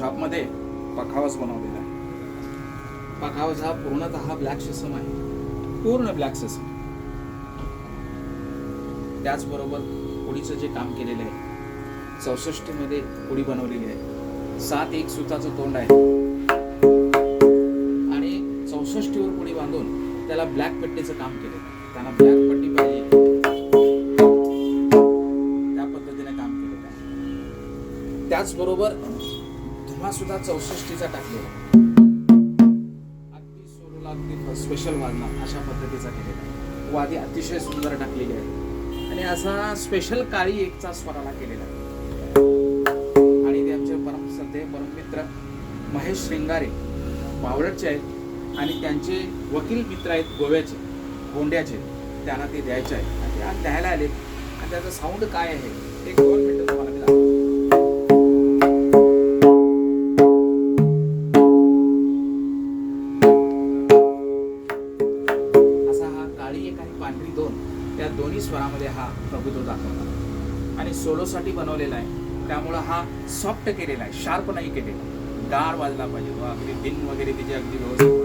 शॉपमध्ये पखावाज बनवलेला आहे. पखावाज हा पूर्णतः ब्लॅक सेसम आहे, पूर्ण ब्लॅक सेसम. त्याचबरोबर पुडीचं जे काम केलेलं आहे, 64 मध्ये पुडी बनवलेली आहे. 7 एक सुताचं तोंड आहे आणि 64 वर पुडी बांधून त्याला ब्लॅक पट्टीचं काम केलेलं आहे. त्यांना ब्लॅक पट्टी पाहिजे त्या पद्धतीने काम केलेलं आहे. त्याचबरोबर धुमा सुद्धा 64चा टाकलेला आहे. अगदी सोलोला अगदी स्पेशल वादना अशा पद्धतीचा केलेला आहे. वादी अतिशय सुंदर टाकलेली आहे आणि असा स्पेशल काळी एकचा स्वराला केलेला आहे. आणि ते आमचे श्रद्धेय परममित्र महेश श्रृंगारे बावळटचे आहेत आणि त्यांचे वकील मित्र आहेत गोव्याचे, गोंड्याचे. त्यांना ते द्यायचे आहे आणि ते आज द्यायला आले. आणि त्याचं साऊंड काय आहे ते 2 मिनिटं तुम्हाला मी दाखवतो. असा हा काळी एक आणि पांढरी 2, त्या दोन्ही स्वरामध्ये हा प्रभुत्व दाखवला आणि सोलोसाठी बनवलेला आहे. त्यामुळं हा सॉफ्ट केलेला आहे, शार्प नाही केलेला. गाढ वाजला पाहिजे, अगदी दिन वगैरे तिचे अगदी व्यवस्थित